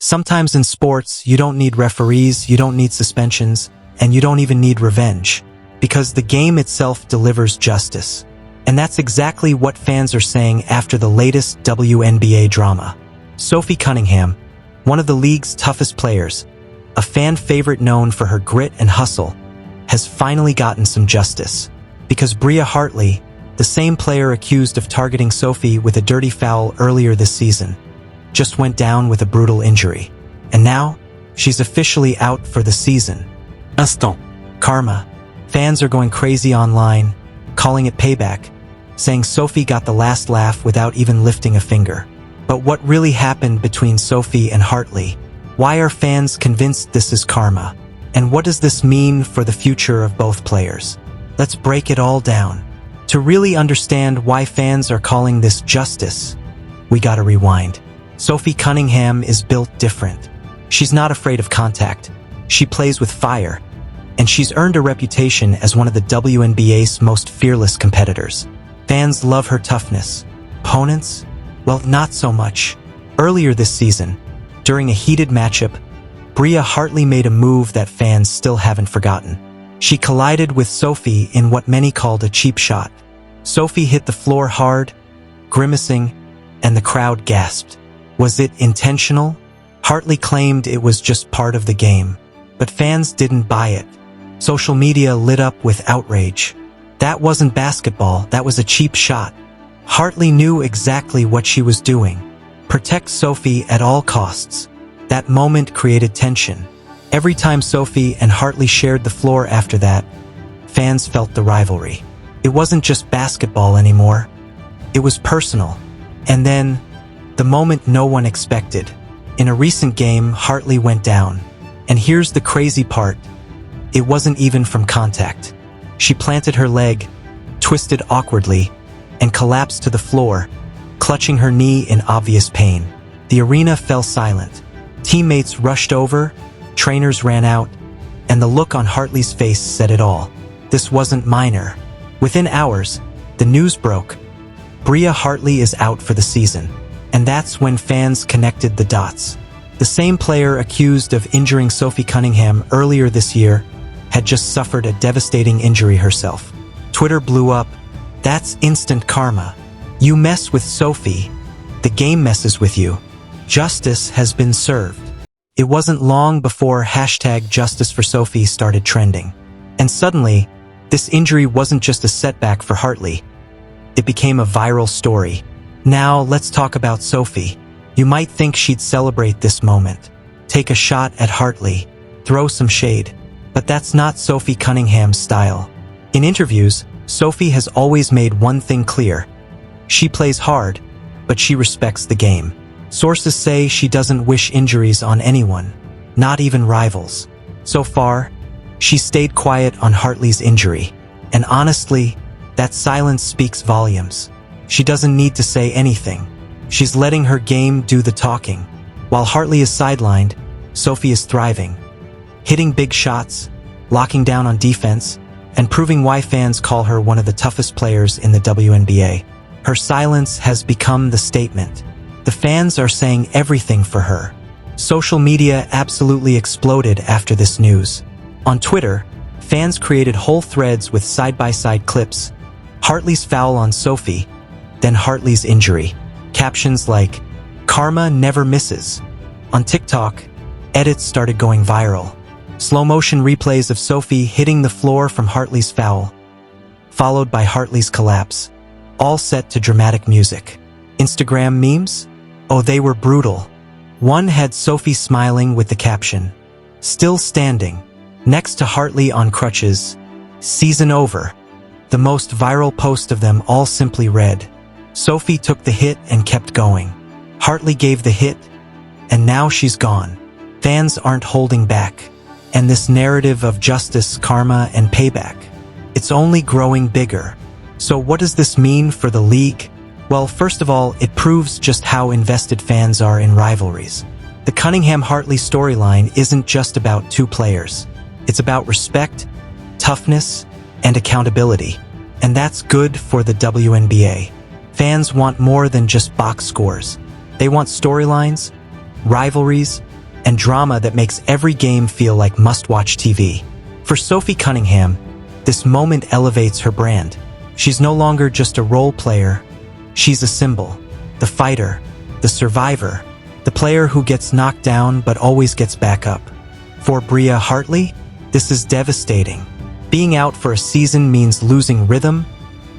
Sometimes in sports, you don't need referees, you don't need suspensions, and you don't even need revenge, because the game itself delivers justice. And that's exactly what fans are saying after the latest WNBA drama. Sophie Cunningham, one of the league's toughest players, a fan favorite known for her grit and hustle, has finally gotten some justice. Because Bria Hartley, the same player accused of targeting Sophie with a dirty foul earlier this season, just went down with a brutal injury. And now, she's officially out for the season. Instant. Karma. Fans are going crazy online, calling it payback, saying Sophie got the last laugh without even lifting a finger. But what really happened between Sophie and Hartley? Why are fans convinced this is karma? And what does this mean for the future of both players? Let's break it all down. To really understand why fans are calling this justice, we gotta rewind. Sophie Cunningham is built different. She's not afraid of contact. She plays with fire. And she's earned a reputation as one of the WNBA's most fearless competitors. Fans love her toughness. Opponents? Well, not so much. Earlier this season, during a heated matchup, Bria Hartley made a move that fans still haven't forgotten. She collided with Sophie in what many called a cheap shot. Sophie hit the floor hard, grimacing, and the crowd gasped. Was it intentional? Hartley claimed it was just part of the game, but fans didn't buy it. Social media lit up with outrage. That wasn't basketball, that was a cheap shot. Hartley knew exactly what she was doing. Protect Sophie at all costs. That moment created tension. Every time Sophie and Hartley shared the floor after that, fans felt the rivalry. It wasn't just basketball anymore. It was personal. And then, the moment no one expected. In a recent game, Hartley went down. And here's the crazy part. It wasn't even from contact. She planted her leg, twisted awkwardly, and collapsed to the floor, clutching her knee in obvious pain. The arena fell silent. Teammates rushed over, trainers ran out, and the look on Hartley's face said it all. This wasn't minor. Within hours, the news broke. Bria Hartley is out for the season. And that's when fans connected the dots. The same player accused of injuring Sophie Cunningham earlier this year had just suffered a devastating injury herself. Twitter blew up. That's instant karma. You mess with Sophie, the game messes with you. Justice has been served. It wasn't long before #JusticeForSophie started trending. And suddenly, this injury wasn't just a setback for Hartley. It became a viral story. Now, let's talk about Sophie. You might think she'd celebrate this moment. Take a shot at Hartley. Throw some shade. But that's not Sophie Cunningham's style. In interviews, Sophie has always made one thing clear. She plays hard, but she respects the game. Sources say she doesn't wish injuries on anyone, not even rivals. So far, she stayed quiet on Hartley's injury. And honestly, that silence speaks volumes. She doesn't need to say anything. She's letting her game do the talking. While Hartley is sidelined, Sophie is thriving. Hitting big shots, locking down on defense, and proving why fans call her one of the toughest players in the WNBA. Her silence has become the statement. The fans are saying everything for her. Social media absolutely exploded after this news. On Twitter, fans created whole threads with side-by-side clips. Hartley's foul on Sophie, then Hartley's injury. Captions like, "Karma never misses." On TikTok, edits started going viral. Slow-motion replays of Sophie hitting the floor from Hartley's foul, followed by Hartley's collapse, all set to dramatic music. Instagram memes? Oh, they were brutal. One had Sophie smiling with the caption, "Still standing," next to Hartley on crutches, "Season over." The most viral post of them all simply read, "Sophie took the hit and kept going. Hartley gave the hit, and now she's gone." Fans aren't holding back. And this narrative of justice, karma, and payback, it's only growing bigger. So what does this mean for the league? Well, first of all, it proves just how invested fans are in rivalries. The Cunningham-Hartley storyline isn't just about two players. It's about respect, toughness, and accountability. And that's good for the WNBA. Fans want more than just box scores. They want storylines, rivalries, and drama that makes every game feel like must-watch TV. For Sophie Cunningham, this moment elevates her brand. She's no longer just a role player. She's a symbol, the fighter, the survivor, the player who gets knocked down but always gets back up. For Bria Hartley, this is devastating. Being out for a season means losing rhythm,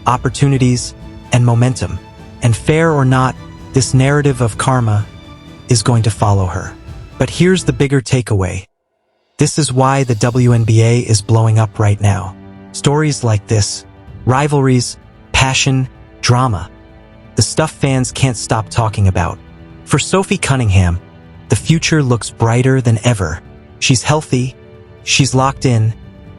opportunities, and momentum. And fair or not, this narrative of karma is going to follow her. But here's the bigger takeaway. This is why the WNBA is blowing up right now. Stories like this, rivalries, passion, drama, the stuff fans can't stop talking about. For Sophie Cunningham, the future looks brighter than ever. She's healthy, she's locked in,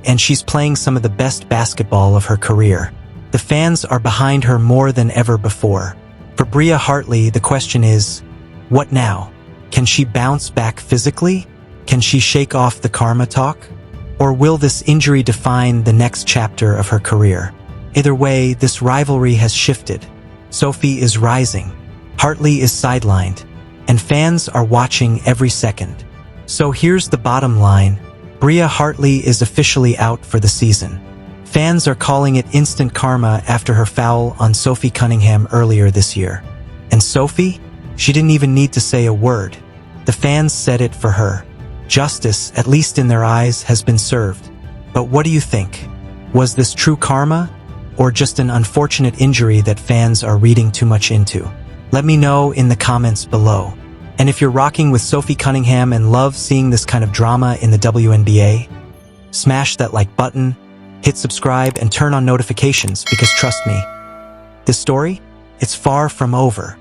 and she's playing some of the best basketball of her career. The fans are behind her more than ever before. For Bria Hartley, the question is, what now? Can she bounce back physically? Can she shake off the karma talk? Or will this injury define the next chapter of her career? Either way, this rivalry has shifted. Sophie is rising, Hartley is sidelined, and fans are watching every second. So here's the bottom line. Bria Hartley is officially out for the season. Fans are calling it instant karma after her foul on Sophie Cunningham earlier this year. And Sophie? She didn't even need to say a word. The fans said it for her. Justice, at least in their eyes, has been served. But what do you think? Was this true karma, or just an unfortunate injury that fans are reading too much into? Let me know in the comments below. And if you're rocking with Sophie Cunningham and love seeing this kind of drama in the WNBA, smash that like button, hit subscribe, and turn on notifications because trust me, this story, it's far from over.